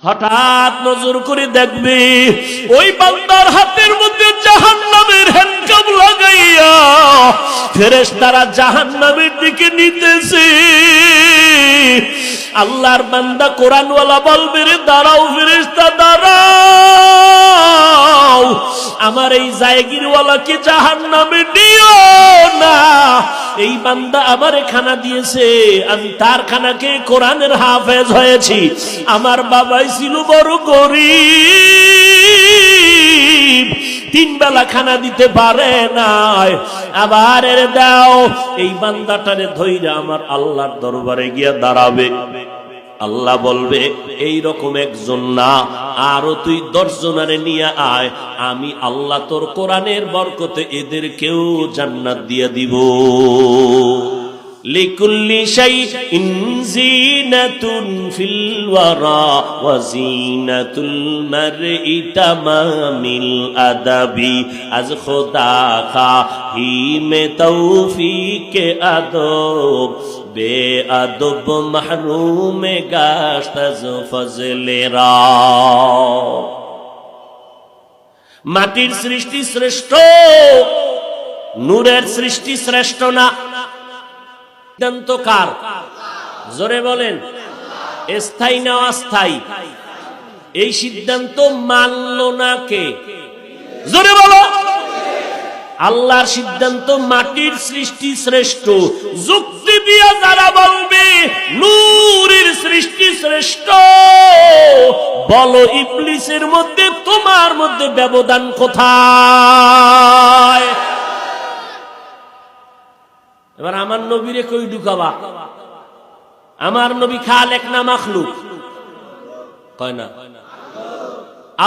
হঠাৎ নজর করে দেখবে ওই বান্দার হাতের মধ্যে জাহান্নামের হ্যান্ডকাপ লাগাইয়া ফেরেশতারা জাহান্নামের দিকে নিতেছে। আল্লাহর বান্দা কোরআনওয়ালা বলবে, রে দাঁড়াও ফেরেশতা দাঁড়াও, আমার এই জায়গিরওয়ালাকে জাহান্নামে দিও না। এই বান্দা আমারে খানা দিয়েছে, আমি তার খানাকে কোরআনের হাফেজ হয়েছি। আমার বাবাই ছিল বড় গরিব, 3 বেলা খানা দিতে পারে নাই, আবার এর দাও। এই বান্দাটারে ধইরা আমার আল্লাহর দরবারে গিয়া দাঁড়াবে। আল্লাহ বলবে, এই রকম একজন না, আরো তুই 10 জনারে নিয়ে আয়, আমি আল্লাহ তোর কোরআনের বরকতে এদেরকেও জান্নাত দিয়ে দিব। লিকুল্লি শাইইন জিনাতুন ফিল ওয়ারা ওয়া জিনাতুল মারই তামামিল আদাবি আজ খোদা খাহি মে তৌফিকে আদব বেআদব মাহরুম গাশত আজ ফজলে রা। মাটির সৃষ্টি শ্রেষ্ঠ, নূরের সৃষ্টি শ্রেষ্ঠ না। সিদ্ধান্ত কার? জোরে বলেন, স্থায়ী না অস্থায়ী? এই সিদ্ধান্ত মানলো না কে? জোরে বলো। আল্লাহর সিদ্ধান্ত মাটির সৃষ্টি শ্রেষ্ঠ। যুক্তি দিয়া যারা বলবে নূরের সৃষ্টি শ্রেষ্ঠ, বলো ইবলিসের মধ্যে তোমার মধ্যে ব্যবধান কোথায়? এবার আমার নবীরে কই ঢুকাবা? আমার নবী খালেক না মাখলুক? কয় না।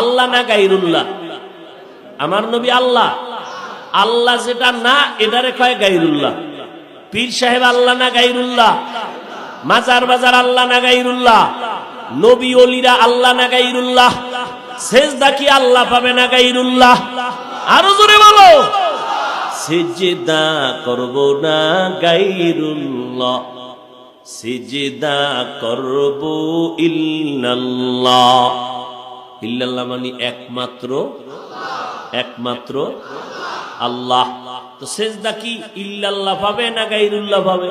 আল্লাহ না গায়রুল্লাহ? আমার নবী আল্লাহ। আল্লাহ যেটা না এটারে কয় গায়রুল্লাহ। পীর সাহেব আল্লাহ না গায়রুল্লাহ? মাজার বাজার আল্লাহ না গায়রুল্লাহ? নবী ওলিরা আল্লাহ না গায়রুল্লাহ? সেজদা কি আল্লাহ পাবে না গায়রুল্লাহ? আরো জোরে বলো। সিজদা করব না গায়রুল্লাহ, সিজদা করব ইল্লাল্লাহ। ইল্লাল্লাহ মানে একমাত্র, একমাত্র আল্লাহ। তো সিজদা কি ইল্লাল্লাহ পাবে না গায়রুল্লাহ পাবে?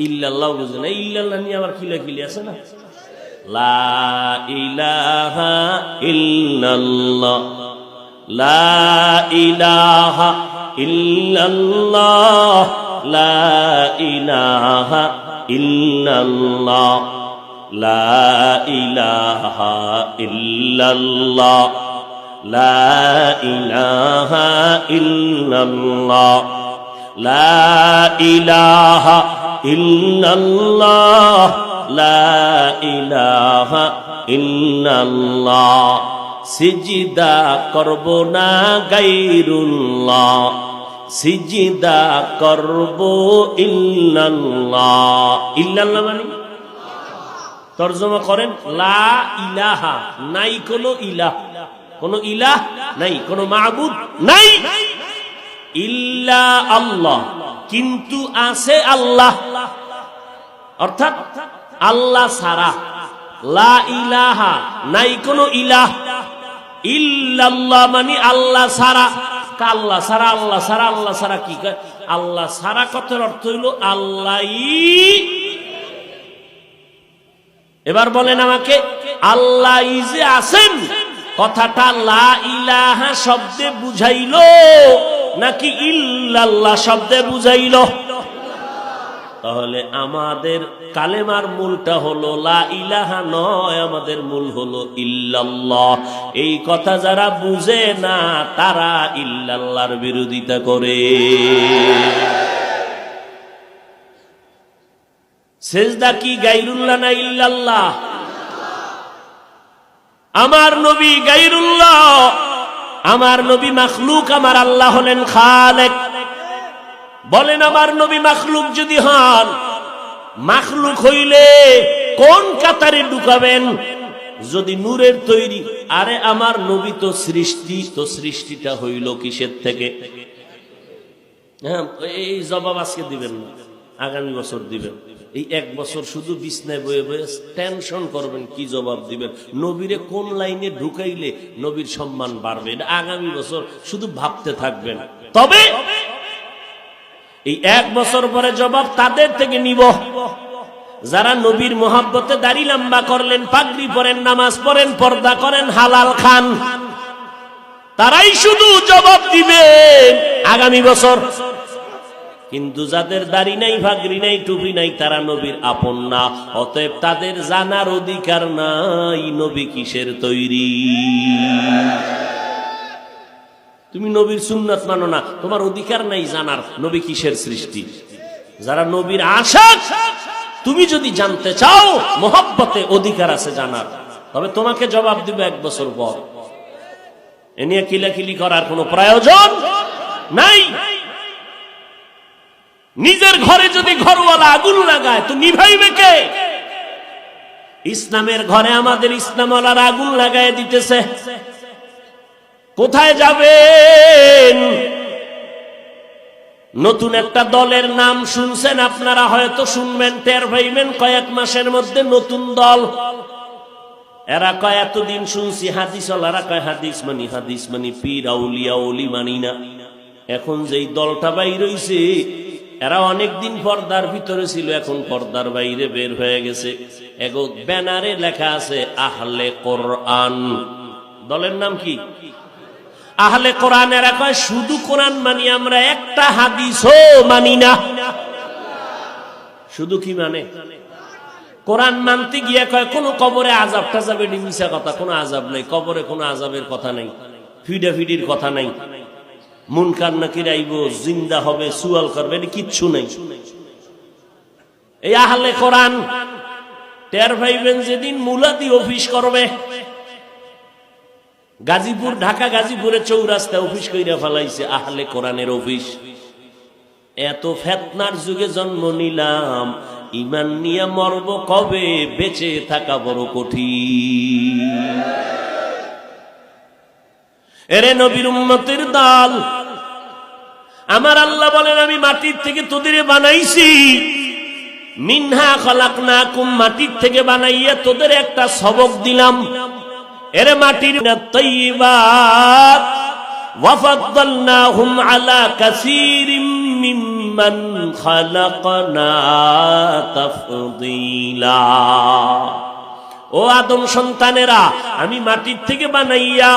ইল্লাল্লাহ বুঝে না। ইল্লাল্লাহ নিয়ে আবার খিলাখিলি আছে না। লা ইলাহা ইল্লাল্লাহ, লা ইলাহা ইল্লাল্লাহ, লা ইলাহা ইল্লাল্লাহ, লা ইলাহা ইল্লাল্লাহ, লা ইলাহা ইল্লাল্লাহ, লা ইলাহা ইল্লাল্লাহ, লা ইলাহা ইল্লাল্লাহ। সিজদা করব না গায়রুল্লাহ, সিজদা করব ইল্লাল্লাহ। ইল্লাল্লাহ মানে তরজমা করেন লা ইলাহা, নাই কোনো ইলাহ, কোনো ইলাহ নাই, কোনো মাবুদ নাই, ইল্লা আল্লাহ, কিন্তু আছে আল্লাহ। অর্থাৎ আল্লাহ ছাড়া, লা ইলাহা নাই কোনো ইলাহ, ইল্লাল্লাহ মানে আল্লাহ ছাড়া। আল্লাহ ছাড়া, আল্লাহ ছাড়া, আল্লাহ ছাড়া কি? আল্লাহ ছাড়া কথার অর্থ হইল আল্লাহই। এবার বলেন আমাকে, আল্লাহ যে আছেন কথাটা লা ইলাহা শব্দে বুঝাইলো নাকি ইল্লাল্লাহ শব্দে বুঝাইলো? তাহলে আমাদের কালেমার মূলটা হলো লা ইলাহা নয়, আমাদের মূল হলো ইল্লাল্লাহ। এই কথা যারা বুঝে না তারা ইল্লাল্লাহর বিরোধিতা করে। সেজদা কি গায়রুল্লাহ না ইল্লাল্লাহ? আমার নবী গায়রুল্লাহ, আমার নবী মাখলুক, আমার আল্লাহ হলেন খালেক। বলেন আমার নবী মাখলুক যদি হন, মাখলুক হইলে কোন কাতারে ঢুকাবেন? যদি নূরের তৈরি, আরে আমার নবী তো সৃষ্টি, তো সৃষ্টিটা হইল কিসের থেকে? হ্যাঁ, এই জবাব আজকে দিবেন না, আগামী বছর দিবেন। এই 1 বছর শুধু বিছনায় বয়ে বয়ে টেনশন করবেন কি জবাব দিবেন, নবীরে কোন লাইনে ঢুকাইলে নবীর সম্মান বাড়বে, এটা আগামী বছর শুধু ভাবতে থাকবেন। তবে এই 1 বছর পরে জবাব তাদের থেকে নিব যারা নবীর মোহাব্বতে দাড়ি লম্বা করলেন, পাগড়ি পরেন, নামাজ পড়েন, পর্দা করেন, হালাল খান, তারাই শুধু জবাব দিবেন আগামী বছর। কিন্তু যাদের দাড়ি নাই, পাগড়ি নাই, টুপি নাই, তারা নবীর আপন না, অতএব তাদের জানার অধিকার নাই নবী কিসের তৈরি। তুমি নবীর সুন্নাত মানো না, তোমার অধিকার নাই জানার নবী কিসের সৃষ্টি। যারা নবীর আশিক, তুমি যদি জানতে চাও মোহাব্বতে অধিকার আছে জানার, তবে তোমাকে জবাব দিবে 1 বছর পর। এ নিয়ে কিলাকিলি করার কোনো প্রয়োজন নাই। নিজের ঘরে যদি ঘরওয়ালা আগুন লাগায় তো নিভাইবে কে? ইসলামের ঘরে আমাদের ইসলামওয়ালারা আগুন লাগায় দিতেছে। কোথায় যাবেন? নতুন একটা দলের নাম শুনছেন আপনারা, হয়তো শুনবেন, টের পাইবেন কয়েক মাসের মধ্যে নতুন দল। এরা কয় এতদিন শুনছি হাদিস, ওলারা কয় হাদিস মানি পীর আউলিয়া ওলি মানি না। এখন যেই দলটা বাইর হইছে, এরা অনেকদিন পর্দার ভিতরে ছিল, এখন পর্দার বাইরে বের হয়ে গেছে। এগো ব্যানারে লেখা আছে আহলে কোরআন। দলের নাম কি? আহলে কোরআন। এরা কয় শুধু কোরআন মানি আমরা, একটা হাদিসও মানি না। শুধু কি মানে? কোরআন মানতে গিয়ে কয় কোনো কবরে আযাব টাযাব, এটি মিছা কথা, কোনো আযাব নাই কবরে, কোনো আযাবের কথা নাই, ফিডাফিডির কথা নাই, মুনকার নাকির আইব, জিন্দা হবে, সুয়াল করবে, এটি কিচ্ছু নাই। এই আহলে কোরআন টের পাইবেন যেদিন মুলাদি অফিস করবে। গাজীপুর, ঢাকা গাজীপুরে চৌরাস্তা অফিস কইরা ফেলাইছে আহলে কোরআনের অফিস। এত ফেতনার যুগে জন্ম নিলাম, ইমান নিয়ে মরব কবে, বেঁচে থাকা বড় কঠিন। এরে নবীর উম্মতের দল, আমার আল্লাহ বলেন আমি মাটির থেকে তোদের বানাইছি, মিনহা খলাকনাকুম, মাটির থেকে বানাইয়া তোদের একটা সবক দিলাম। এরে মাটির তাইয়্যিবাত ওয়া ফাদ্দালনাহুম আলা কাসীরিম মিম্মান খালাকনা তাফদীলা। ও আদম সন্তানেরা, আমি মাটির থেকে বানাইয়া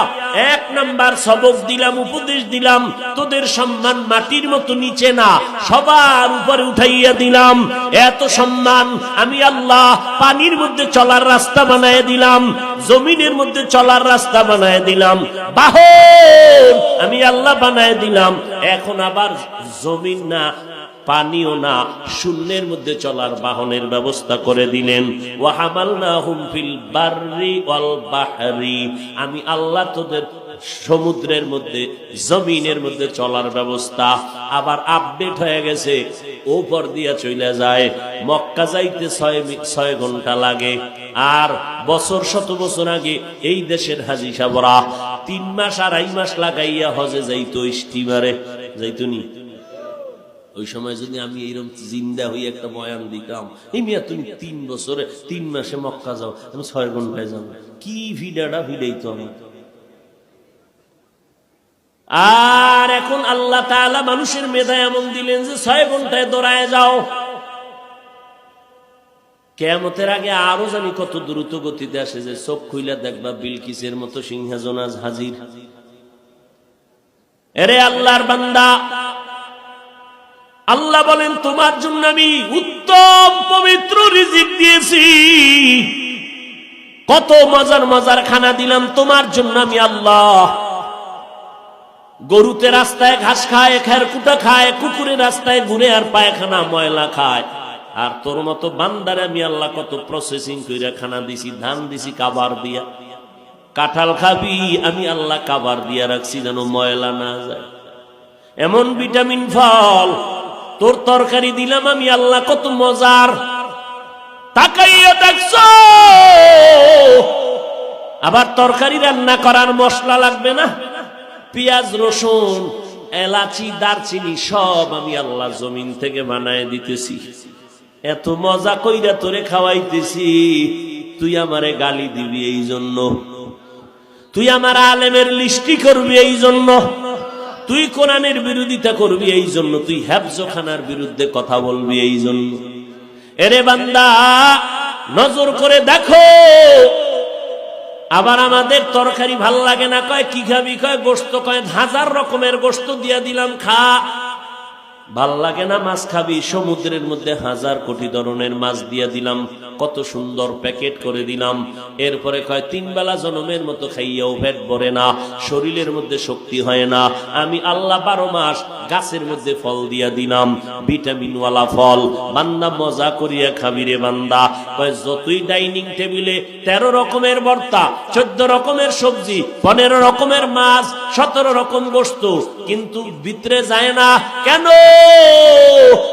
1 নাম্বার সবক দিলাম, উপদেশ দিলাম, তোদের সম্মান মাটির মতো নিচে না, সবার উপরে উঠাইয়া দিলাম। এত সম্মান আমি আল্লাহ পানির মধ্যে চলার রাস্তা বানায় দিলাম, জমিনের মধ্যে চলার রাস্তা বানায় দিলাম, বাহন আমি আল্লাহ বানায় দিলাম। এখন আবার জমিন না, পানিও না, শূন্যের মধ্যে চলার বাহনের ব্যবস্থা করে দিলেন। ওয়া হামালনাহুম ফিল বাররি ওয়াল বাহরি, আমি আল্লাহ তোদের সমুদ্রের মধ্যে, জমিনের মধ্যে চলার ব্যবস্থা আবার আপডেট হয়ে গেছে, উপর দিয়া চলে যায়। মক্কা যাইতে 6 ঘন্টা লাগে, আর বছর শত বছর আগে এই দেশের হাজী সাহেবরা 3 মাস 2.5 মাস লাগাইয়া হজে যাইতো, স্টিমারে যাইতো নি। ওই সময় যদি আমি এইরকম জিন্দা হয়ে একটা বয়ান দিতাম, এই মিয়া তুমি 3 বছরে 3 মাসে মক্কা যাও, আমি 6 ঘন্টায় যাবো, কি ভিডাটা ভিড়াইতো আমি। আর এখন আল্লাহ তাআলা মানুষের মেধা এমন দিলেন যে 6 ঘন্টায় দৌড়ায় যাও। কিয়ামতের আগে আরো জানি কত দ্রুত গতিতে আসে, যে চোখ খুইলা দেখবা বিলকিসের মতো সিংহাসন আজ হাজির। এরে আল্লাহর বান্দা, আল্লাহ বলেন তোমার জন্য আমি উত্তম পবিত্র রিজিক দিয়েছি, কত মজার মজার খানা দিলাম তোমার জন্য আমি আল্লাহ। গরুতে রাস্তায় ঘাস খায়, খেরকুটা খায়, কুকুরের রাস্তায় ঘুরে আর পায়খানা ময়লা খায়, আর তোর মতো বান্দারে আমি আল্লাহ কত প্রসেসিং কইরা খানা দিছি, ধান দিছি কাবার দিয়া। কাঁঠাল খাবি, আমি আল্লাহ কাবার দিয়া রাখছি যেন ময়লা না যায়। এমন ভিটামিন ফল তোর তরকারি দিলাম আমি আল্লাহ, কত মজার। তাকাইয়া দেখছো, আবার তরকারি রান্না করার মশলা লাগবে না, পেঁয়াজ রসুন এলাচি দারচিনি সব আমি আল্লাহ জমিন থেকে বানায় দিতেছি। এত মজা কইরা তোরে খাওয়াইতেছি, তুই আমারে গালি দিবি এই জন্য, তুই আমার আলেমের লিস্টি করবি এই জন্য, তুই কোরআনের বিরোধিতা করবি এই জন্য, তুই হেফজখানার বিরুদ্ধে কথা বলবি এই জন্য। এরে বান্দা, নজর করে দেখো। আবার আমাদের তরকারি ভাল লাগে না, কয় কি খাবি, কয় গোশত, কয় 1000 রকমের গোশত দিয়া দিলাম, খা। ভাল লাগে না, মাছ খাবি, সমুদ্রের মধ্যে 1000 কোটি ধরনের মাছ দিয়া দিলাম, কত সুন্দর প্যাকেট করে দিলাম। এরপরে কয় 3 বেলা জনমের মতো খাইয়াও পেট ভরে না, শরীরের মধ্যে শক্তি হয় না। আমি আল্লাহ 12 মাস গাছের মধ্যে ফল দিয়া দিলাম, ভিটামিনওয়ালা ফল। বান্দা মজা করিয়া খাবি রে বান্দা। কয় যতই ডাইনিং টেবিলে 13 রকমের ভর্তা, 14 রকমের সবজি, 15 রকমের মাছ, 17 রকম গোশত, কিন্তু ভিতরে যায় না কেন?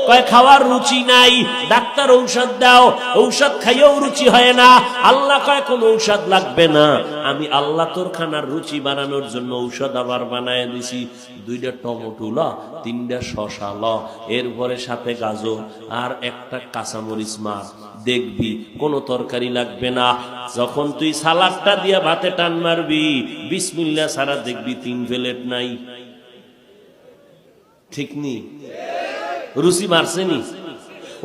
কয় খাওয়ার রুচি নাই। ডাক্তার ঔষধ দাও, ঔষধ খাইয়েও রুচি হয় না। আল্লাহ কয় কোন ঔষধ লাগবে না, আমি আল্লাহ তোর খানার রুচি বানানোর জন্য ঔষধ আবার বানায় দিছি। 2টা টমেটো ল, 3টা শসা ল, এরপরে সাথে গাজর আর একটা কাঁচামরিচ মাছ, দেখবি কোন তরকারি লাগবে না। যখন তুই সালাদটা দিয়া ভাতে টান মারবি, বিসমিল্লাহ ছাড়া দেখবি 3 প্লেট নাই। ঠিক নি? রুচি মারছেনি?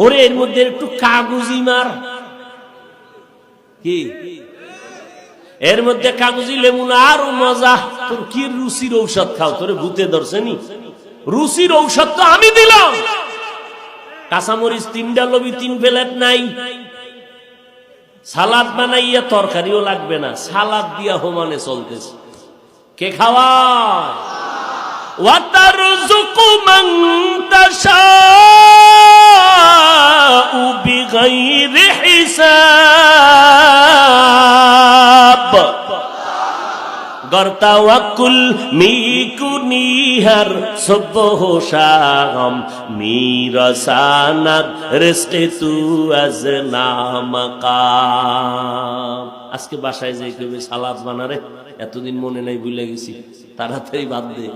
ওরে এর মধ্যে একটু কাগজি মার, কি এর মধ্যে কাগজি লেবু না, আরো মজা। তোর কি রুচির ঔষধ খাও, তোরে ভূতে ধরছেনি? রুচির ঔষধ তো আমি দিলাম। কাঁচামরিচ 3টা লবি, 3 প্লেট নাই। সালাদ বানাইয়া তরকারিও লাগবে না, সালাদ দিয়া হোমানে চলতেছে। কে খাওয়ায়? ওয়াতারযুকু মান তাশাউ বিগাইরি হিসাব। গরতাওয়াক্কুল মিকুনিহার সুবহ শাম মিরাসানাত রিজকে তু আজনা মাকাম। আজকে বাসায় যাই কইবে সালাদ বানারে, এতদিন মনে নাই, ভুলে গেছি, তাড়াতাড়ি বাদ দে।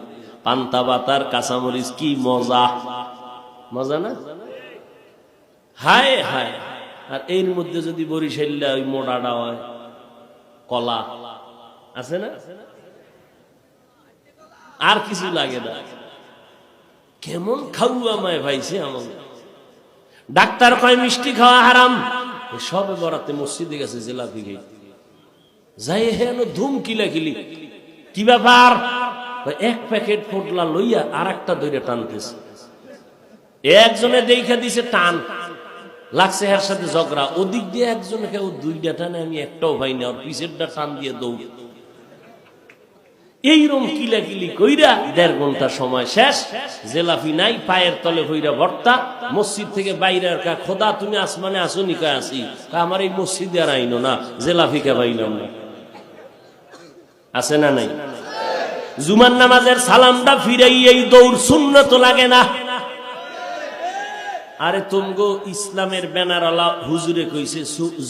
পান্তা বাতার কাঁচামরিচ কি মজা, মজা না? হায় হায়। আর এর মধ্যে যদি বরিশাল্লা ওই মোটাটা হয়, কলা আছে না, আর কিছু লাগে না। কেমন খাওয়া মায় ভাইছে আমাকে। ডাক্তার কয় মিষ্টি খাওয়া হারাম। সবে বরাতে মসজিদে গেছে জিলাপি খেয়ে, যাই হেন ধুম কিলাকিলি। কি ব্যাপার? 1 প্যাকেট ফোটলা লইয়া আর একটা দইরে টানতেছে। একজনে দেখা দিছে টান লাগছে, এর সাথে ঝগড়া। ওদিক দিয়ে একজনে কেউ 2টা টানে, আমি একটাও পাই না, ওর পিছেরটা টান দিয়ে দৌড়। এইরকম কিলাকিলি কইরা 1.5 ঘন্টা সময় শেষ। জেলাফি নাই, পায়ের তলে হইরা ভর্তা। মসজিদ থেকে বাইরে আর কা, খোদা তুমি আসমানে আসো নি? কয় আসি। আমার এই মসজিদে আর আইনো না, জেলাফি কে পাইলাম না। আছে না নাই? জুমার নামাজের সালামটা ফিরাই এই দৌড়, সুন্নত লাগে না। আরে তুমগো ইসলামের ব্যানারওয়ালা হুজুরে কইছে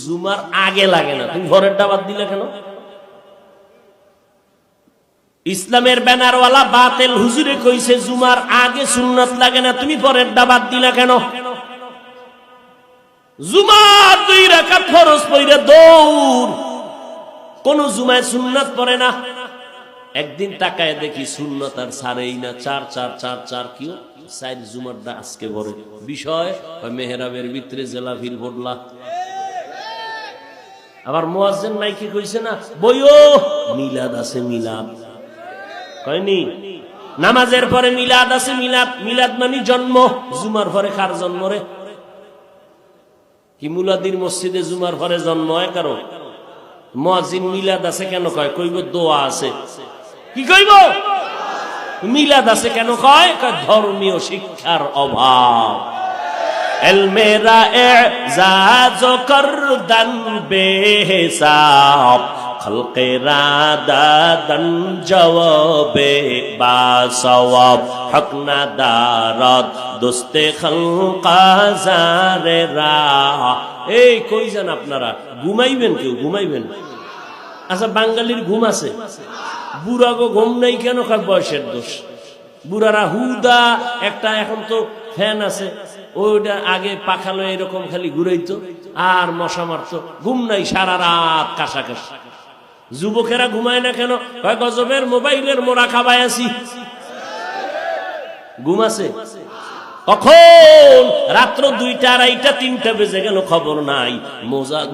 জুমার আগে লাগে না, তুমি ঘরের দাবাত দিলে কেন? ইসলামের ব্যানারওয়ালা বাতিল হুজুরে কইছে জুমার আগে সুন্নাত লাগে না, তুমি পরের দাবাত দিলা কেন? জুমার 2 রাকাত ফরজ পড়ে দৌড়, কোন জুমায় সুন্নাত পড়ে না। একদিন তাকায় দেখি সুন্নাত আর ছাড়েই না, 4 কিও 4 জুমারটা আজকে ভরে। বিষয় মেহরাবের ভিতরে জেলাফির ভোটলা। আবার মুয়াজ্জিন মাইকে কইছে না, বইও মিলাদ আছে, মিলাদ কয়নি? নামাজের পরে মিলাদ আছে, মিলাদ। মিলাদ মানে জন্ম। জুমার পরে কার জন্ম রে? কি মুলাদির মসজিদে জুমার পরে জন্ম হয় কারো? মুয়াজ্জিন মিলাদ আছে কেন কয়? কইব দোয়া আছে। কি কইব? মিলাদ আছে কেন কয়? ধর্মীয় শিক্ষার অভাব। এলমেরা এজাজ করদান বেহিসাব, খলকেরা দাদান জওয়াবে বা সওয়াব, হক না দারদ দোস্তে খলকা জারেরা। এই কই যান আপনারা? ঘুমাইবেন? কেউ ঘুমাইবেন? আচ্ছা, বাঙালির ঘুম আছে, বুড়াগো ঘুম নাই কেন? বয়সের দোষ। বুড়ারা হুদা একটা, এখন তো ফ্যান আছে, ওইটা আগে পাখালো এরকম খালি ঘুরাইতো আর মশা মারতো, ঘুম নাই সারা রাত কাশাকাশি। যুবকেরা ঘুমায় না কেন? গজবের মোবাইলের মোড়া খাবাই আছি। ঘুম আছে কখন? রাত্র 2টা, 2:30, 3টা বেজে গেল, খবর নাই।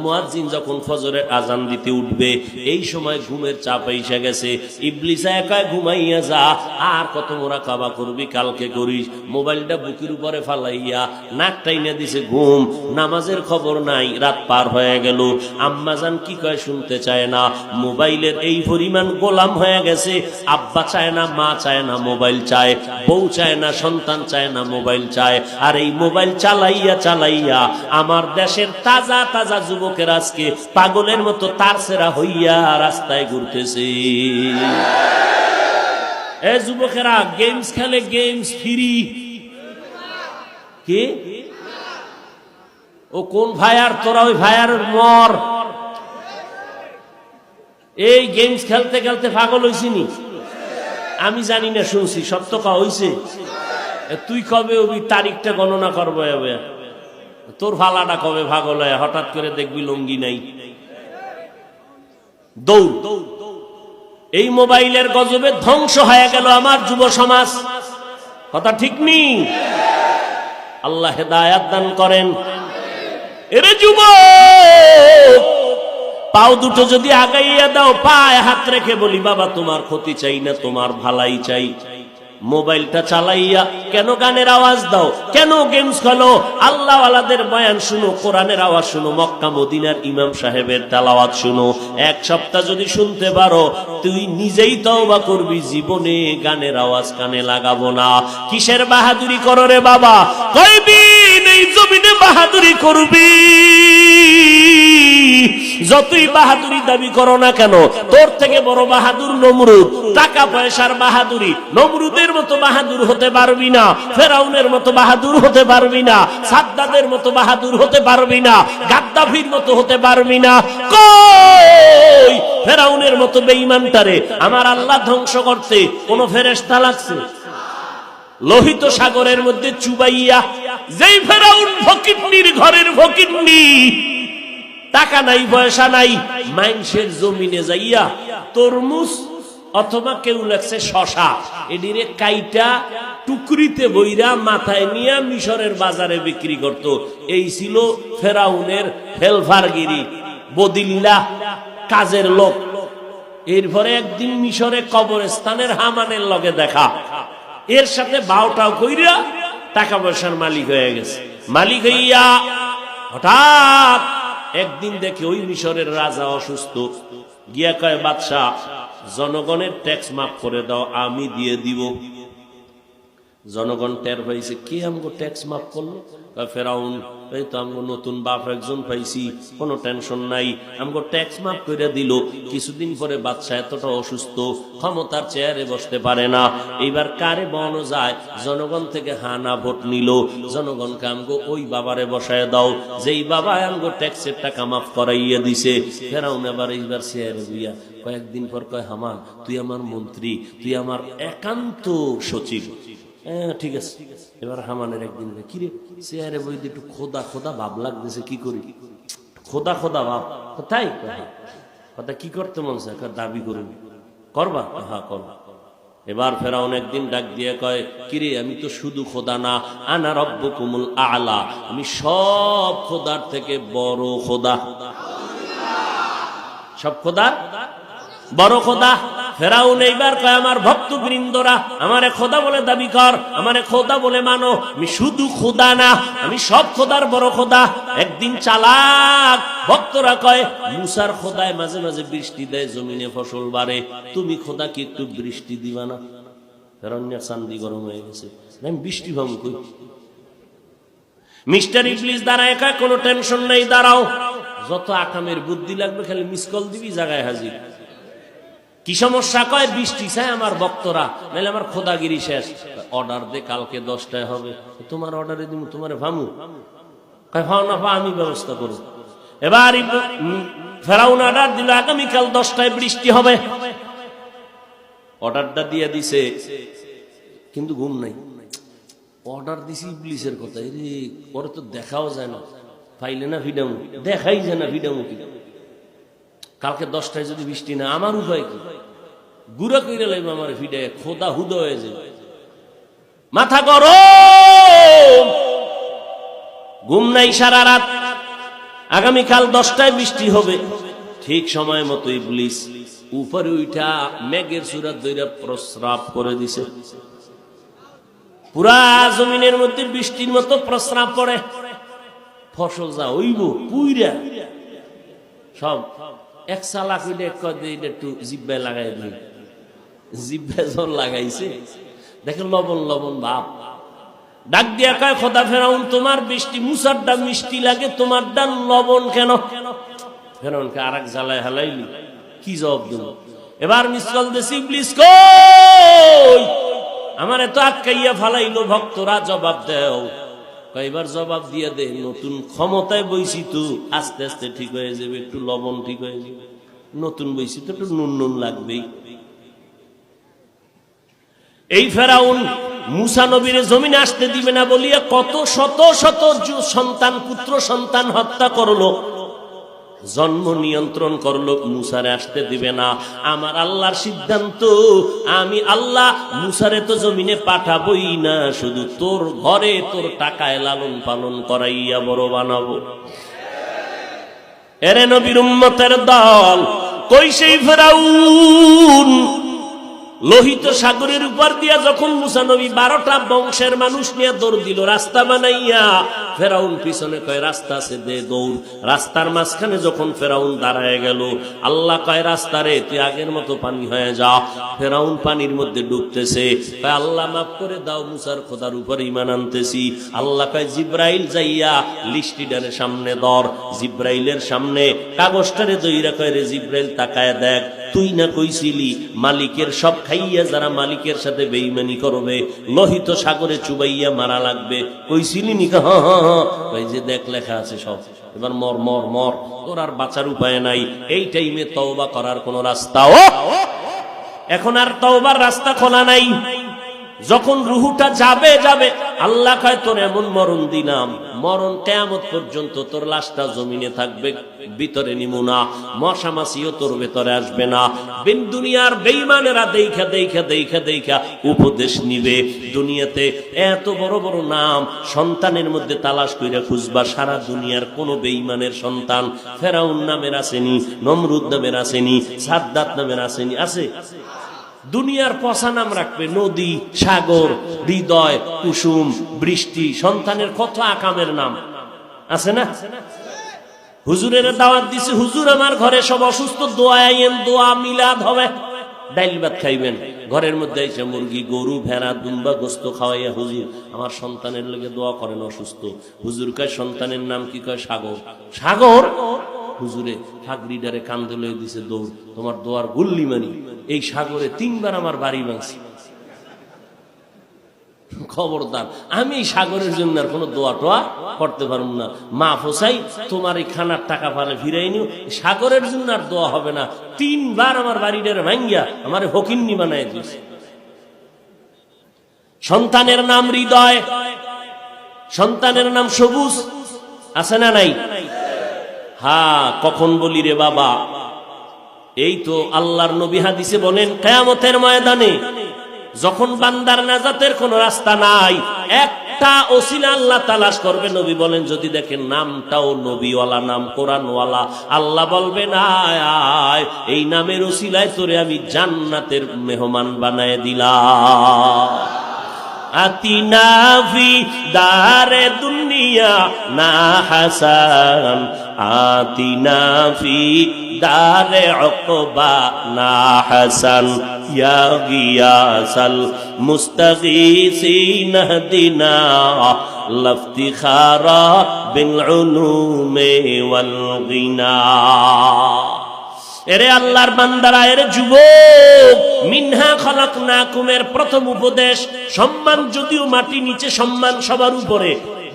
মুয়াজ্জিন যখন ফজরের আজান দিতে উঠবে, এই সময় ঘুমের চাপ এসে গেছে। ইবলিস একা ঘুমাইয়া যা, আর কত মুরাকাবা করবি, কালকে করিস। মোবাইলটা বুকের উপরে ফালাইয়া নাক টাইনা দিছে ঘুম, নামাজের খবর নাই। রাত পার হয়ে গেল, আম্মাজান কি কয় শুনতে চায় না। মোবাইলের এই পরিমাণ গোলাম হয়ে গেছে, আব্বা চায় না, মা চায় না, মোবাইল চায়। বউ চায় না, সন্তান চায় না, মোবাইল চায়। আর এই মোবাইল চালাইয়া চালাইয়া আমার দেশের তাজা তাজা যুবকের আজকে পাগলের মতো তারছেরা হইয়া রাস্তায় ঘুরতেছে। এ যুবকেরা গেমস খেলে, গেমস ফ্রি। কি ও কোন ভাইয়ার? তোরা ওই ভাইয়ার মর। এই গেমস খেলতে খেলতে পাগল হইছিনি? আমি জানি না, শুনছি। সত্য কা হইছে? তুই কবে ওই তারিখটা গণনা করবো? তোর ফালাটা কবে পাগল হয়? হঠাৎ করে দেখবি লঙ্গি নাই, দৌড়। এই মোবাইলের গজবে ধ্বংস হয়ে গেল আমার যুব সমাজ। কথা ঠিক নেই? আল্লাহ হেদায়াত দান করেন। এরে যুবক, পাও দুটো যদি আগাইয়া দাও, পায়ে হাত রেখে বলি, বাবা তোমার ক্ষতি চাই না, তোমার ভালাই চাই। মোবাইলটা চালাইয়া কেন গানের আওয়াজ দাও? কেন গেমস খেলো? আল্লাহ ওয়ালাদের বয়ান শুনো, কোরআনের আওয়াজ শুনো, মক্কা মদিনার ইমাম সাহেবের তেলাওয়াত শুনো। 1 সপ্তাহ যদি শুনতে পারো, তুই নিজেই তওবা করবি, জীবনে গানের আওয়াজ কানে লাগাবো না। কিসের বাহাদুরি করো রে বাবা? কয়দিন এই জমিনে বাহাদুরি করবি? যতই বাহাদুরি দাবি করো না কেন, তোর থেকে বড় বাহাদুর নমরুদ। টাকা পয়সার বাহাদুরি, নমরুদের মতো বাহাদুর হতে পারবি না, ফেরাউনের মতো বাহাদুর হতে পারবি না, সাদ্দাদের মতো বাহাদুর হতে পারবি না, গাদ্দাফির মতো হতে পারবি না। কই ফেরাউনের মতো বেঈমানটারে আমার আল্লাহ ধ্বংস করতে কোন ফেরেশতা লাগছে? লোহিত সাগরের মধ্যে চুবাইয়া যেই ফেরাউন ফকিন্নির ঘরের ফকিন্নি, টাকা নাই পয়সা নাই, মানুষের জমিনে যাইয়া তরমুজ অথবা কেউ লাগছে শশা, এডিরে কাইটা টুকরিতে বইরা মাথায় নিয়ে মিশরের বাজারে বিক্রি করত। এই ছিল ফেরাউনের হেলফারগিরি, বদিল্লা, কাজের লোক। এরপরে একদিন মিশরে কবরস্থানের হামানের লগে দেখা, এর সাথে বাউটাও কইরা টাকা পয়সার মালিক হয়ে গেছে। মালিক হইয়া হঠাৎ একদিন দেখে ওই মিশরের রাজা অসুস্থ, গিয়া কয়, বাদশাহ জনগণের ট্যাক্স মাফ করে দাও, আমি দিয়ে দিব। জনগণ টের পাইছে, কে আমগো ট্যাক্স মাফ করলো? ফেরাউন। এই তো আমগো নতুন বাপ একজন পাইছি, কোনো টেনশন নাই, আমগো ট্যাক্স মাফ করে দিল। কিছুদিন পরে বাদশা এতটা অসুস্থ, ক্ষমতার চেয়ারে বসতে পারে না। এইবার কারে বনো যায়? জনগণ থেকে হানা ভোট নিল, জনগণকে আমগো ওই বাবারে বসায় দাও, যেই বাবা আমগো ট্যাক্সের টাকা মাফ করাইয়া দিছে। ফেরাউন এবার এইবার চেয়ারে বুইয়া কয়েকদিন পর কয়, হামান তুই আমার মন্ত্রী, তুই আমার একান্ত সচিব। ঠিক আছে। এবার হামানের একদিন, কিরে চেয়ারে বই একটু খোদা খোদা ভাব লাগতেছে, কি করি? খোদা খোদা ভাব তাই কথা, কি করতে মন চায়? দাবি করবি, করবা? হ্যাঁ করবা। এবার ফেরাউন একদিন ডাক দিয়ে কয়, কিরে আমি তো শুধু খোদা না, আনা রব্বুকুমুল আলা, আমি সব খোদার থেকে বড় খোদা, সব খোদা বড় খোদা। ফেরাউন এইবার কয়, আমার ভক্তবৃন্দরা আমারে খোদা বলে দাবি কর, আমারে খোদা বলে মানো, আমি শুধু খোদা না, আমি সব খোদার বড় খোদা। একদিন চালাক ভক্তরা কয়, মুসার খোদায় মাঝে মাঝে বৃষ্টি দেয়, জমিনে ফসল বাড়ে, তুমি খোদা কি একটু বৃষ্টি দিবা না? ফেরাউন চান্দি গরম হয়ে গেছে, আমি বৃষ্টি ভাবু কই? মিস্টার ইবলিস দাঁড়ায় কয়, কোনো টেনশন নেই, দাঁড়াও, যত আকামের বুদ্ধি লাগবে খালি মিস কল দিবি, জায়গায় হাজির। কি সমস্যা? কয়, বৃষ্টি চাই আমার ভক্তরা, নাহলে আমার খোদাগিরি শেষ। অর্ডার দে, কালকে 10টায় হবে। তোমার অর্ডারে দিব, তোমার ভামু? কয়, ভাও না, আমি ব্যবস্থা করব। এবার ফেরাউন অর্ডার দিল, আগামীকাল 10টায় বৃষ্টি হবে। অর্ডারটা দিয়ে দিছে, কিন্তু ঘুম নাই। অর্ডার দিছি ইবলিসের কথা, রে পরে তো দেখাও যায় না, পাইলে না ভিডামু, দেখাই যায় না ভিডামুখী। কালকে 10টায় যদি বৃষ্টি না, আমার উপায় কি? গুড়া কইরা লাইব আমার ভিডায়, খোদা হুদা হয়ে যাবে, মাথা গরম, ঘুম নাই সারা রাত। আগামীকাল 10টায় বৃষ্টি হবে, ঠিক সময় মতো ইবলিস উপরে উঠা মেঘের সুরাত দইরা প্রস্রাব করে দিছে। পুরা জমিনের মধ্যে বৃষ্টির মতো প্রস্রাব পড়ে, ফসল যা হইব পুইরা সব এক চালাক হইলে একটু জিব্বায় লাগাই দিই, জিব্বায় জল লাগাইছে, দেখে লবণ লবণ ভাব, ডাক দিয়া কয় খোদা ফেরাউন, তোমার বৃষ্টি মুসারটা মিষ্টি লাগে, তোমার ডান লবণ কেন? ফেরাউনকে আর এক জ্বালায় হালাইলি, কি জবাব দিল? এবার মিস কল দিছি, ইবলিস কই আমার এত আটকাইয়া ফালাইলো, ভক্তরা জবাব দেও। এবার জবাব দিয়ে দে, নতুন ক্ষমতায় বইছি তো, আস্তে আস্তে ঠিক হয়ে যাবে, একটু লবণ ঠিক হয়ে যাবে, নতুন বইছি তো একটু নুন নুন লাগবেই। এই ফেরাউন মুসা নবীর জমিনে আসতে দিবে না বলিয়া কত শত শত সন্তান, পুত্র সন্তান হত্যা করলো, জন্ম নিয়ন্ত্রণ করলো, মুসারে আসতে দিবে না। আমার আল্লাহর সিদ্ধান্ত, আমি আল্লাহ মুসারে তো জমিনে পাঠাবই না, শুধু তোর ঘরে তোর টাকায় লালন পালন করাইয়া বড় বানাবো। এরে নবীর উম্মতের দল, কই সেই ফেরাউন? লোহিত সাগরের উপর দিয়া যখন মুসা নবী 12টা বংশের মানুষ নিয়ে দৌড় দিল, রাস্তা বানাইয়া, ফেরাউন পিছনে কয় রাস্তা আছে দে দৌড়। রাস্তার মাঝখানে যখন ফেরাউন দাঁড়ায় গেল, আল্লাহ কয় রাস্তারে তুই আগের মতো পানি হয়ে যা। ফেরাউন পানির মধ্যে ডুবতেছে, কয় আল্লাহ মাফ করে দাও, মুসার খোদার উপর ঈমান আনতেছি। আল্লাহ কয় জিব্রাইল যাইয়া লিস্টিডারে সামনে ধর। জিব্রাইলের সামনে কাগজটারে দইরা কয়, রে জিব্রাইল তাকায় দেখ, তুই না কইছিলি মালিকের সব খাইয়া যারা মালিকের সাথে বেঈমানি করবে লোহিত সাগরে চুবাইয়া মারা লাগবে, কইছিলি নি? হ্যাঁ, যে দেখ লেখা আছে সব, এবার মর মর মর, তোর আর বাঁচার উপায় নাই। এই টাইমে তওবা করার কোন রাস্তাও এখন আর তওবার রাস্তা খোলা নাই। যখন রুহুটা যাবে যাবে, আল্লাহ কয় তোর এমন মরণ দিলাম, মরণ কিয়ামত পর্যন্ত তোর লাশটা জমিনে থাকবে, ভিতরে নিমু না, মশা মাছিও তোর ভেতরে আসবে না। দুনিয়ার বেঈমানেরা দেখা দেখা দেখা দেখা উপদেশ নিবে। দুনিয়াতে এত বড় বড় নাম, সন্তানের মধ্যে তালাশ কইরা খুঁজবা, সারা দুনিয়ার কোন বেঈমানের সন্তান ফেরাউন নামের আসেনি, নমরুদ নামের আসেনি, সাদ্দাত নামের আসেনি? আছে? দুনিয়ার পচা নাম রাখবে, নদী, সাগর, হৃদয়, কুসুম, বৃষ্টি, সন্তানের কত আকামের নাম আছে না? হুজুরের দাওয়াত দিছে, হুজুর আমার ঘরে সব অসুস্থ, দোয়া আইয়েন, দোয়া মিলাদ হবে, ডাইল ভাত খাইবেন। ঘরের মধ্যে এসে মুরগি, গরু, ভেড়া, দুম্বা গোস্ত খাওয়াইয়া, হুজুর আমার সন্তানের লগে দোয়া করেন, অসুস্থ। হুজুর কয় সন্তানের নাম কি? কয় সাগর। সাগর? হুজুরে ফাগরিডারে কান্দে লয়ে দিছে দৌড়, তোমার দোয়ার গুল্লি মানি, এই সাগরে 3 বার আমার বাড়ি ভাঙছি। খবরদার, আমি এই সাগরের জন্য আর কোনো দোয়া টোয়া করতে পারব না। মা ফোসাই তোমার এই খানার টাকা পালে ফিরাই নিও, সাগরের জন্য আর দোয়া হবে না। 3 বার আমার বাড়িটারে ভাঙ্গিয়া আমার হকিন্নি বানাই দিয়েছে। সন্তানের নাম হৃদয়, সন্তানের নাম সবুজ, আছে না নাই? হ্যাঁ, কখন বলি রে বাবা, এই তো আল্লাহর নবী হাদিসে বলেন, কিয়ামতের ময়দানে যখন বান্দার নাজাতের কোন রাস্তা নাই, একটা ওসিলা আল্লাহ তালাশ করবে। নবী বলেন, যদি দেখেন নামটাও নবীওয়ালা নাম, কোরআনওয়ালা, আল্লাহ বলবে না, আয় এই নামের ওসিলায় তোরে আমি জান্নাতের মেহমান বানায় দিলাম। আতিনা ফি দারে দুনিয়া না হাসান, আতিনা ফি দারে উকবা না হাসান, ইয়া গিয়াসাল মুস্তাগীসিন হদিনা লাফতিখারা বিল উলুমি ওয়াল গিনা। এরে আল্লাহর বান্দারা, এরে যুবক, মিনহা খালাকনাকুমের প্রথম উপদেশ সম্মান, যদিও মাটি নিচে সম্মান সবার উপরে।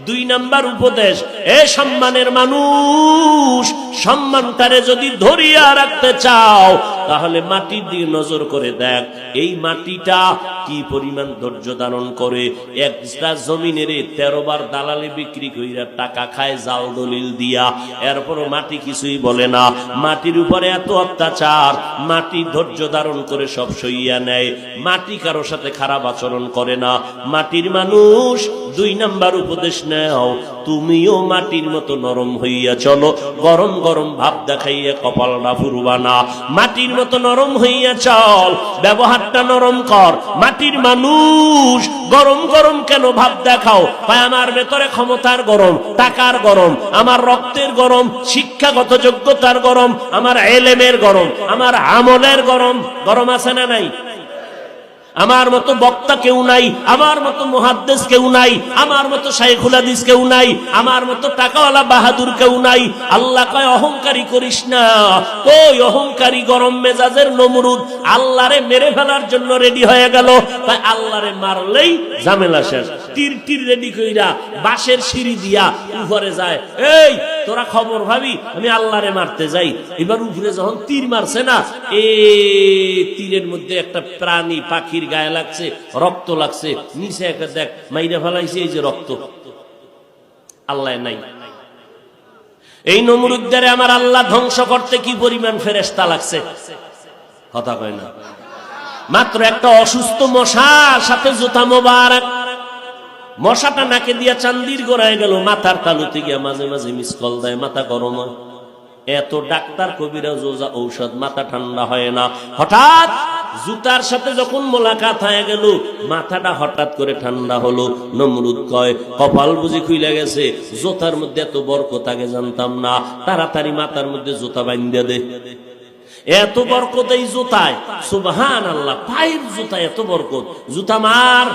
2 নাম্বার উপদেশ, এ সম্মানের মানুষ, সম্মানটারে যদি ধরিয়া রাখতে চাও, তাহলে মাটির দিকে নজর করে দেখ, এই মাটিটা কি পরিমাণ ধৈর্য ধারণ করে। একটা জমিনের 13 বার দালালি বিক্রি কইরা টাকা খায় জাল দলিল দিয়া, এরপরও মাটি কিছুই বলে না। মাটির উপরে এত অত্যাচার, মাটি ধৈর্য ধারণ করে সব সইয়া নেয়। মাটি কারো সাথে খারাপ আচরণ করে না। মাটির মানুষ 2 নাম্বার উপদেশ নেও, তুমিও মাটির মতো নরম হইয়া চলো। গরম গরম ভাব দেখাইয়া কপালটা ফুরবা না, মাটির মতো নরম হইয়া চল, ব্যবহারটা নরম কর। মাটির মানুষ গরম গরম কেন ভাব দেখাও? ভাই আমার ভেতরে ক্ষমতার গরম, টাকার গরম, আমার রক্তের গরম, শিক্ষাগত যোগ্যতার গরম, আমার এলেমের গরম, আমার আমলের গরম। গরম আছে না নাই? আমার মতো বক্তা কেউ নাই, আমার মতো মুহাদ্দিস কেউ নাই, আমার মতো শাইখুল হাদিস কেউ নাই, আমার মতো টাকাওয়ালা বাহাদুর কেউ নাই। আল্লাহ কয় অহংকারী করিস না। ওই অহংকারী গরম মেজাজের নমরুদ আল্লাহরে মেরে ফেলার জন্য রেডি হয়ে গেল। তাই আল্লাহরে মারলেই ঝামেলা শেষ। তীর তীর রেডি কইরা বাঁশের সিঁড়ি দিয়া উপরে যায়। এই তোরা খবর ভাবি আমি আল্লাহরে মারতে যাই। এবার উপরে যখন তীর মারছে না, তীরের মধ্যে একটা প্রাণী পাখির গায়ে লাগছে, রক্ত লাগছে, নিচে একটা দেখ মাইরা ফেলাইছে, এই যে রক্ত। আল্লাহ নাই। এই নমরুদদের আমার আল্লাহ ধ্বংস করতে কি পরিমাণ ফেরেশতা লাগছে, কথা কয় না। মাত্র একটা অসুস্থ মশার সাথে জুতা মোবারক, মশাটা নাকে দিয়া চান্দির গোড়ায় গেল, মাথার তালুতে গিয়া মাঝে মাঝে মিসকল দেয়, মাথা গরম হয়। এত ডাক্তার কবিরাজ ঔষধ, মাথা ঠান্ডা হয় না। হঠাৎ জুতার সাথে যখন মোলাকাত হয়ে গেল, মাথাটা হঠাৎ করে ঠান্ডা হলো। নমরুদ কয় কপাল বুঝি খুইলা গেছে, জুতার মধ্যে এত বরকত আগে জানতাম না, তাড়াতাড়ি মাথার মধ্যে জুতা বাইন্ধা দে। এত বরকত এই জুতায়, সুবহানাল্লাহ। পায়ের জুতায় এত বরকত, জুতা মার,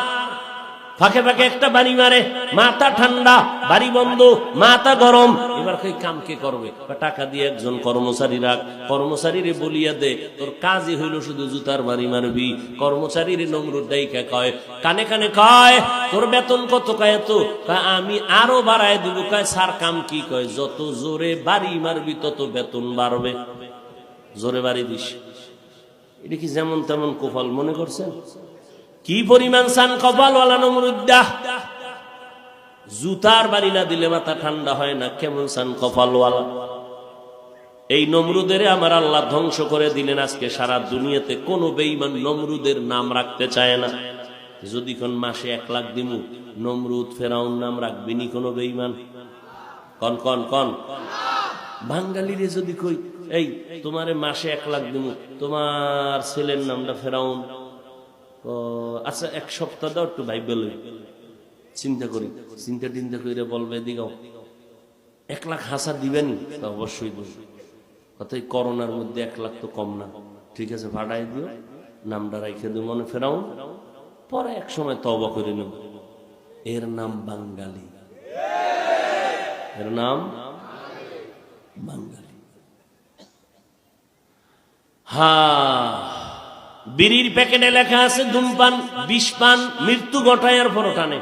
ফাঁকে ফাঁকে একটা বাড়ি মারে, মাথা ঠান্ডা, বাড়ি বন্ধ, মাথা গরম। এবার কই কাম কে করবে? টাকা দিয়ে একজন কর্মচারী রাখ, কর্মচারীরে বলিয়া দে, তোর কাজই হইল শুধু জুতার বাড়ি মারবি। কর্মচারীরে নমরুদ ডাইকা কয়, কানে কানে কয় তোর বেতন কত? কয় এত। আমি আরো বাড়ায় দিব। কয় স্যার কাম কি? কয় যত জোরে বাড়ি মারবি তত বেতন বাড়বে, জোরে বাড়ি দিস। এটা কি যেমন তেমন কপাল মনে করছেন? কি পরিমাণ সান কপালওয়ালা নমরুদ্দা! জুতার বাড়ি না দিলে মাথা ঠান্ডা হয় না, কেমন সান কপালওয়ালা! এই নমরুদের আমার আল্লাহ ধ্বংস করে দিলেন। আজকে সারা দুনিয়াতে কোন বেঈমান নমরুদের নাম রাখতে চায় না। যদি কোন মাসে 1 লাখ দিমু, নমরুদ ফেরাউন নাম রাখবিনি কোন বেঈমান? কন কন কন। বাঙালিরে যদি কই এই তোমারে মাসে 1 লাখ দিমু, তোমার ছেলের নামটা ফেরাউন, আচ্ছা 1 সপ্তাহ দাও, একটু ভাই বলে চিন্তা করি, চিন্তা টিন্তা করে বলবে দিগাও 1 লাখ হাসা দিবেন? অবশ্যই দেব। কথা করোনার মধ্যে 1 লাখ তো কম না, ঠিক আছে ভাড়াই দিও, নামটা রাইখে দিও মনে ফেরাউন, পরে এক সময় তওবা করে নেব। এর নাম বাঙালি, এর নাম বাঙালি। বিড়ির প্যাকেটে লেখা আছে ধূমপান, বিষপান মৃত্যু ঘটায়, আর পর টানে।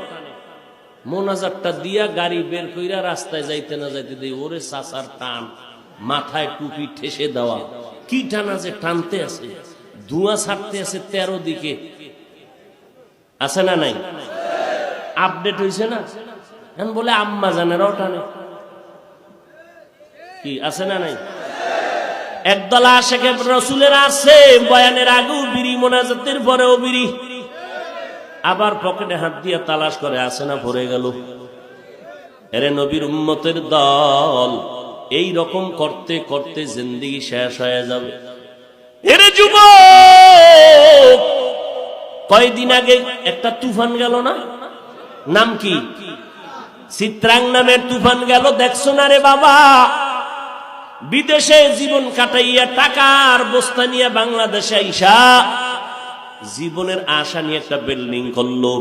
মোনাজাতটা দিয়া গাড়ি বের কইরা রাস্তায় যাইতে না যাইতে দেই, ওরে চাচার টান, মাথায় টুপি ঠেসে দেওয়া, কি টানা যে টানতে আছে, ধোঁয়া ছাড়তে আছে 13 দিকে। আছে না নাই? আপডেট হইছে না? এখন বলে আম্মা জানেরাও টানে, কি আছে না নাই? একদল আশিকে রাসূলের আছে, বয়ানের আগেও বিড়ি, মোনাজাতের পরেও বিড়ি, আবার পকেটে হাত দিয়ে তালাশ করে, আছে না পড়ে গেল। এরে নবীর উম্মতের দল, এই রকম করতে করতে জিন্দেগি শেষ হয়ে যাবে। এরে যুবক, কয়দিন আগে একটা তুফান গেল না, নাম কি? চিত্রাং নামের তুফান গেল, দেখছো না রে বাবা? বিদেশে জীবন কাটাইয়া টাকার বস্তা নিয়ে বাংলাদেশে আইসা জীবনের আশা নিয়ে একটা বিল্ডিং করলো।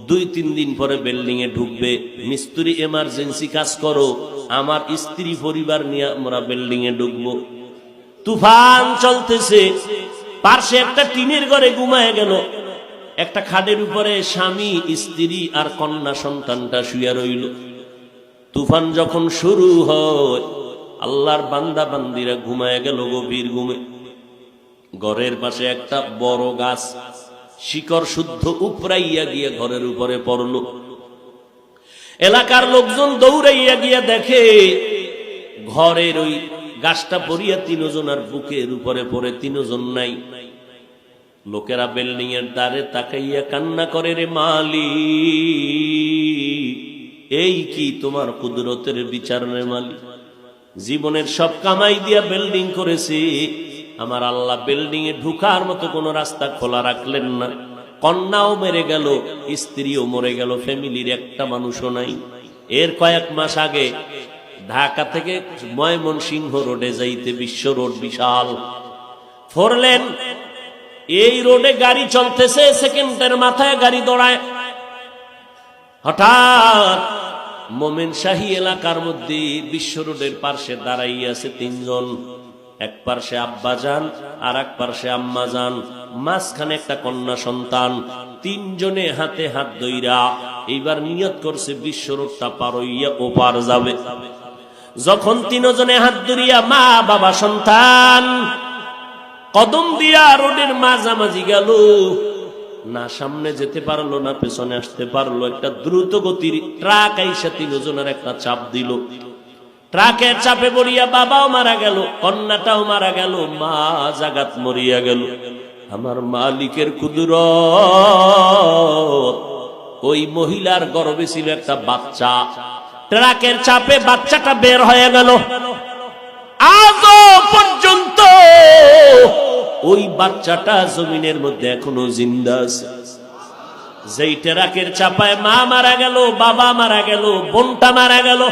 2-3 দিন পরে বিল্ডিং এ ঢুকবে, মিস্ত্রি এমার্জেন্সি কাজ করো, আমার স্ত্রী পরিবার নিয়ে আমরা বিল্ডিং এ ঢুকবো। তুফান চলতেছে, পাশে একটা টিনের ঘরে ঘুমায় গেল, একটা খাটের উপরে স্বামী, স্ত্রী আর কন্যা সন্তানটা শুয়ে রইল। তুফান যখন শুরু হয়, আল্লাহর বান্দা বান্দিরা ঘুমায় গেল গভীর ঘুমে। ঘরের পাশে একটা বড় গাছ, শিকড় শুদ্ধ উপরাইয়া গিয়ে ঘরের উপরে পড়ল। এলাকার লোকজন দৌড়াইয়া গিয়া দেখে ঘরের ওই গাছটা পড়িয়া তিনজনের বুকের উপরে পড়ে, তিনজন নাই। লোকেরা বিল্ডিং এর দ্বারে তাকাইয়া কান্না করে, রে মালিক, এই কি তোমার কুদরতের বিচার রে মালিক? জীবনের সব কামাই দিয়া বিল্ডিং করেছে, আমার আল্লাহ বিল্ডিং এ ঢুকার মতো কোন রাস্তা খোলা রাখলেন না। কন্যাও মেরে গেল, স্ত্রীও মরে গেল, ফ্যামিলির একটা মানুষও নাই। এর কয়েক মাস আগে ঢাকা থেকে ময়মনসিংহ রোডে যাইতে, বিশ্ব রোড বিশাল 4 লেন, এই রোডে গাড়ি চলতেছে, সেকেন্ডের মাথায় গাড়ি দৌড়ায়। হঠাৎ মোমেন শাহী এলাকার মধ্যে বিশ্ব রোডের পার্শ্বে দাঁড়াইয়া আছে 3 জন। এক পার্শ্বে আব্বা যান, আর এক পার্শ্বে আম্মা যান, মাঝখানে একটা কন্যা সন্তান। 3 জনে হাতে হাত ধইরা এইবার নিয়ত করছে বিশ্ব রোডটা পার হইয়া ওপার যাবে। যখন 3 জনে হাত ধরিয়া মা বাবা সন্তান কদম দিয়া রোডের মাঝামাঝি গেল, না সামনে যেতে পারলো না পেছনে আসতে পারলো, একটা দ্রুত গতির ট্রাক আইসা 3 জনের একটা চাপ দিল। ট্রাকের চাপে পড়িয়া বাবাও মারা গেল, কন্যাটাও মারা গেল, মা জাগাত মরিয়া গেল। আমার মালিকের কুদরত, ওই মহিলার গর্ভে ছিল একটা বাচ্চা, ট্রাকের চাপে বাচ্চাটা বের হয়ে গেল। আজও পর্যন্ত ওই বাচ্চাটা জমিনের মধ্যে এখনো জিন্দা আছে। যেই ট্রাকের চাপায় মা মারা গেল, বাবা মারা গেল, বোনটা মারা গেল,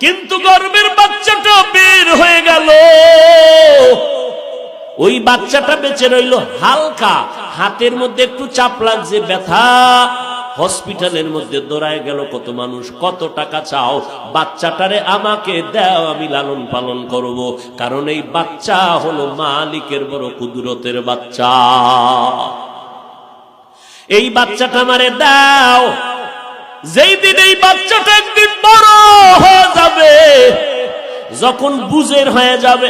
কিন্তু গর্ভের বাচ্চাটা বের হয়ে গেল। ওই বাচ্চাটা বেঁচে রইল, হালকা হাতের মধ্যে একটু চাপ লাগছে, ব্যথা। হসপিটালের মধ্যে দৌড়ায় গেল কত মানুষ, কত টাকা চাও, বাচ্চাটারে আমাকে দাও, আমি লালন পালন করব, কারণ এই বাচ্চা হলো মালিকের বড় কুদরতের বাচ্চা। এই বাচ্চাটা আমারে দাও। যেই দিন এই বাচ্চাটা একদিন বড় হয়ে যাবে, যখন বুঝের হয়ে যাবে,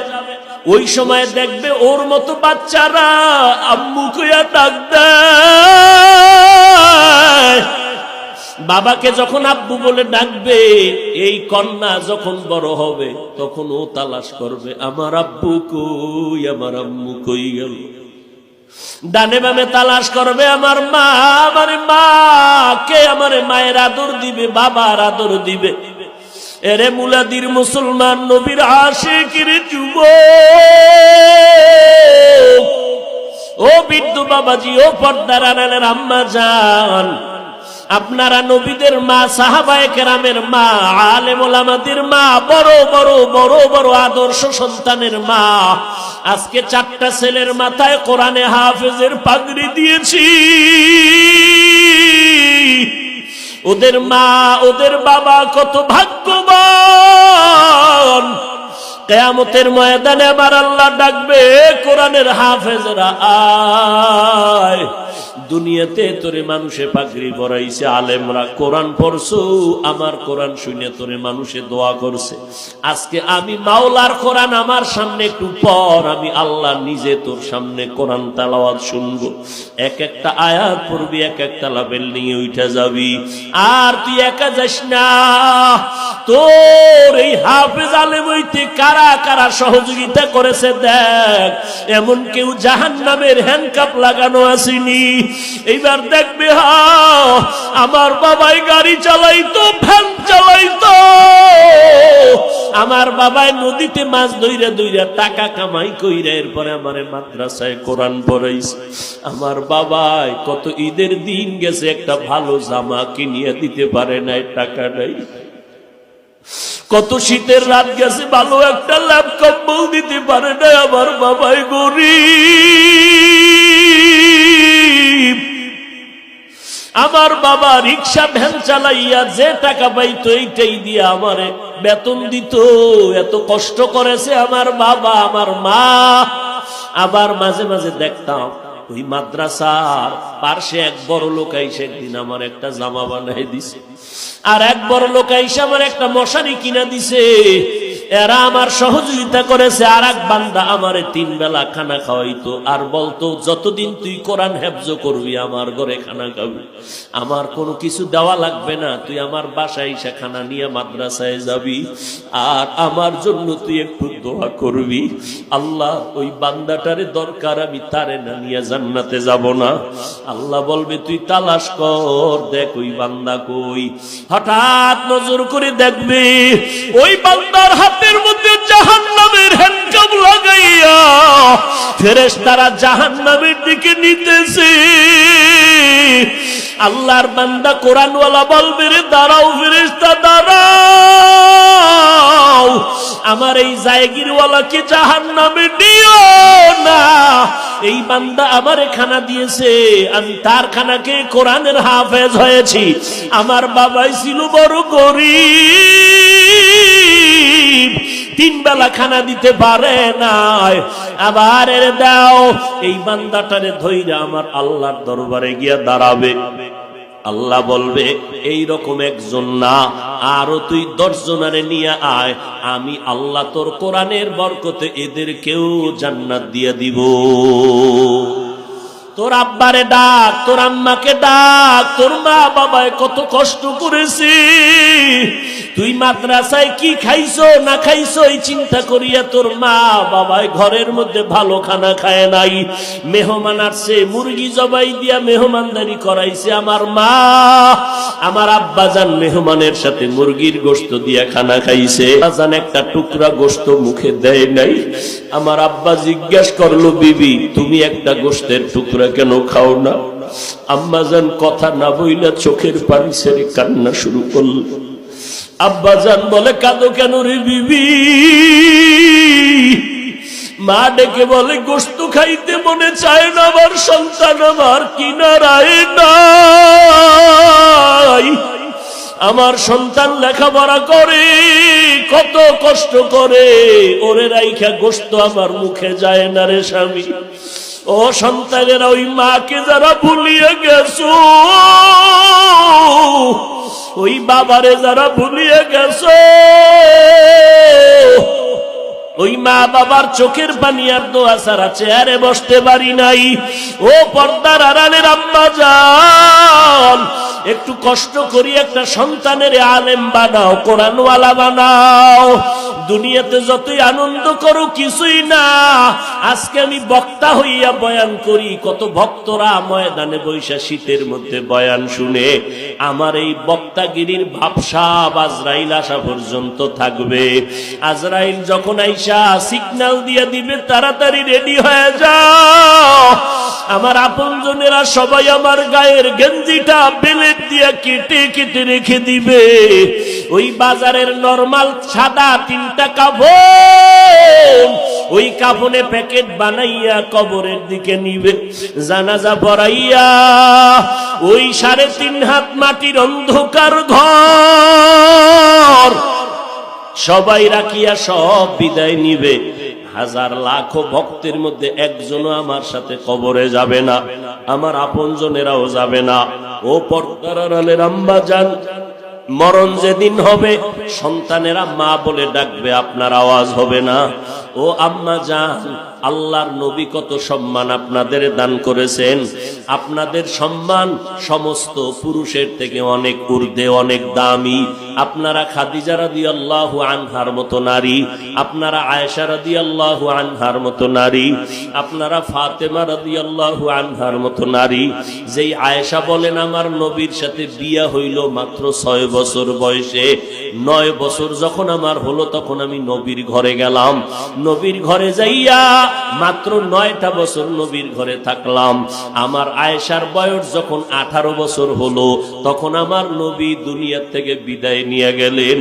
ওই সময় দেখবে ওর মতো বাচ্চারা আম্মু কইয়া ডাক দেয়। বাবাকে যখন আব্বু বলে ডাকবে, এই কন্যা যখন বড় হবে তখন ও তালাশ করবে, আমার আব্বু কই, আমার আম্মু কই গেল। ডানে বামে তালাশ করবে, আমার মা, আমার মা কে, আমার মায়ের আদর দিবে, বাবার আদর দিবে। এরে মুলাদির মুসলমান, নবীর আশিকের যুবক, ও বৃদ্ধ বাবাজি, ও পর্দার আড়ালের আম্মা জান, আপনারা নবীদের মা, সাহাবায়ে কেরামের মা, আলেম ওলামাদের মা, বড় বড় বড় বড় আদর্শ সন্তানের মা, আজকে 4টা ছেলের মাথায় কোরআনে হাফেজের পাগড়ি দিয়েছি। ওদের মা, ওদের বাবা কত ভাগ্যবান। কিয়ামতের ময়দানে আমার আল্লাহ ডাকবে, কোরআনের হাফেজরা আয়। দুনিয়াতে তোরে মানুষে পাগড়ি পরাইছে, আলেমরা কোরআন পড়ছো, আমার কোরআন শুনে তোরে মানুষে দোয়া করছে। আজকে আমি মাওলার কোরআন আমার সামনে একটু পর, আমি আল্লাহ নিজে তোর সামনে কোরআন তেলাওয়াত শুনবো। এক একটা আয়াত পড়বি, এক একটা লাভেল নিয়ে উঠে যাবি। আর তুই একা যাস না, তোর এই হাফেজ আলেম হইতে কারা কারা সহযোগিতা করেছে দেখ। এমন কেউ জাহান্নামের হ্যান্ডকাপ লাগানো আসেনি। এইবার দেখবে, আমার বাবাই গাড়ি চালাইতো, ভ্যান চালাইতো, আমার বাবাই নদীতে মাছ ধইরা ধইরা টাকা কামাই কইরা এরপরে আমারে মাদ্রাসায় কোরআন পড়াইছে। আমার বাবাই কত ঈদের দিন গেছে, একটা ভালো জামা কিনিয়ে দিতে পারে নাই, টাকা নাই। কত শীতের রাত গেছে, ভালো একটা ল্যাপ কম্বল দিতে পারে নাই, আমার বাবাই গরিব। আমার বাবা রিক্সা ভ্যান চালাইয়া যে টাকা পাইতো এইটাই দিয়ে আমারে বেতন দিত। এত কষ্ট করেছে আমার বাবা, আমার মা। আবার মাঝে মাঝে দেখতাম ওই মাদ্রাসার পার্শ্বে এক বড় লোক আইসে একদিন আমার একটা জামা বানাই দিছে, আর এক বড় লোক আইসে আমার একটা মশারি কিনা দিছে। এরা আমার সহযোগিতা করেছে। আর এক বান্দা আমারে 3 বেলা খানা খাওয়াইতো আর বলতো যতদিন তুই কোরআন হেফজ করবি আমার ঘরে খানা খাবি, আমার কোনো কিছু দেওয়া লাগবে না, তুই আমার বাসায় এসে খানা নিয়ে মাদ্রাসায় যাবি আর আমার জন্য তুই একটু দোয়া করবি। আল্লাহ ওই বান্দাটারে দরকার, আমি তারে না নিয়ে জান্নাতে যাব না। আল্লাহ বলবে তুই তালাশ কর, দেখ ওই বান্দা কই। হঠাৎ নজর করে দেখবে ওই বান্দার হাতের মধ্যে জাহান্নামের হ্যান্ডকাপ লাগাইয়া ফেরেশতারা জাহান্নামের দিকে নিতেছে। আল্লাহর বান্দা কোরআনওয়ালা বলবে রে দাঁড়াও ফেরেশতা দাঁড়াও, আমার এই জায়গিরওয়ালাকে জাহান্নামে দিও না। এই বান্দা আমারে খানা দিয়েছে, আমি তার খানাকে কোরআনের হাফেজ হয়েছি। আমার বাবাই ছিল বড় গরীব, 3 বেলা খানা দিতে পারে না, আবার এর দাও। এই বান্দাটারে ধইরা আমার আল্লাহর দরবারে গিয়া দাঁড়াবে। আল্লাহ বলবে এই রকম একজন না, আরো তুই 10 জনারে নিয়ে আয়, আমি আল্লাহ তোর কোরআনের বরকতে এদেরকেও জান্নাত দিয়ে দিব। তোর আব্বারে ডাক, তোর আম্মাকে ডাক, তোর মা বাবায় কত কষ্ট করেছে, তুই মাদ্রাসায় কি খাইছো না খাইছো এই চিন্তা করিয়া তোর মা বাবায় ঘরের মধ্যে ভালো খানা খায় নাই। মেহমান আসছে, মুরগি জবাই দিয়া মেহমানদারি করাইছে আমার মা, আমার আব্বা জান মেহমানের সাথে মুরগির গোশত দিয়া খানা খাইছে, জান একটা টুকরা গোশত মুখে দেয় নাই। আমার আব্বা জিজ্ঞেস করলো বিবি তুমি একটা গোশতের টুকরা কেন খাও না? আম্মা জান কথা না বইলা চোখের পানি ছেড়ে কান্না শুরু করল। আব্বা জান বলে কাঁদো কেন রে বিবি? মা ডেকে বলে গোশত খাইতে মনে চায় না, আমার সন্তান আমার কিনারায় নাই, আমার সন্তান লেখাপড়া করে কত কষ্ট করে, ওরে রাইখা গোশত আমার মুখে যায় না রে স্বামী। ও সন্তানেরা, ওই মাকে যারা ভুলিয়ে গেছো, ওই বাবারে যারা ভুলিয়ে গেছো, ওই মা বাবার চোখের পানি আর দোয়া ছাড়া চেয়ারে বসতে পারি নাই। ও পর্দার আড়ালের আম্মা জান, একটু কষ্ট করি একটা সন্তানের আলেম বানাও, কোরআনওয়ালা বানাও। দুনিয়াতে যতই আনন্দ করো কিছুই না। আজকে আমি বক্তা হইয়া বয়ান করি, কত ভক্তরা ময়দানে বৈশা শীতের মধ্যে বয়ান শুনে আমার এই বক্তাগিরির ভাবসা আজরাইল আসা পর্যন্ত থাকবে। আজরাইল যখন আইসা সিগন্যাল দিয়ে দিবে তাড়াতাড়ি রেডি হয়ে যাও, আমার আপনজনেরা সবাই আমার গায়ের গেঞ্জিটা বেলেট দিয়া কেটে কেটে রেখে দিবে। ওই বাজারের নরমাল সাদা 3টা কাফন, ওই কাফনে প্যাকেট বানাইয়া কবরের দিকে নিবে। জানাজা পড়াইয়া ওই 3.5 হাত মাটির অন্ধকার ঘর সবাই রাখিয়া সব বিদায় নিবে। হাজার লাখো ভক্তের মধ্যে একজনও আমার সাথে কবরে যাবে না, আমার আপনজনেরাও যাবে না। ও পর্দার আড়ালের আম্মা জান, মরণ যেদিন হবে সন্তানেরা মা বলে ডাকবে, আপনার আওয়াজ হবে না। ও আম্মা জান, আল্লাহর নবী কত সম্মান আপনাদের দান করেছেন, আপনাদের সম্মান সমস্ত পুরুষের থেকে অনেক ঊর্ধ্বে, অনেক দামি। আপনারা খাদিজা রাদিয়াল্লাহু আনহার মতো নারী, আপনারা আয়েশা রাদিয়াল্লাহু আনহার মতো নারী, আপনারা ফাতেমা রাদিয়াল্লাহু আনহার মতো নারী। যেই আয়েশা বলেন আমার নবীর সাথে বিয়া হইল মাত্র 6 বছর বয়সে, 9 বছর যখন আমার হলো তখন আমি নবীর ঘরে গেলাম, নবীর ঘরে যাইয়া মাত্র 9টা বছর নবীর ঘরে থাকলাম। আমার আয়েশার বয়স যখন 18 বছর হলো তখন আমার নবী দুনিয়া থেকে বিদায় নিয়ে গেলেন।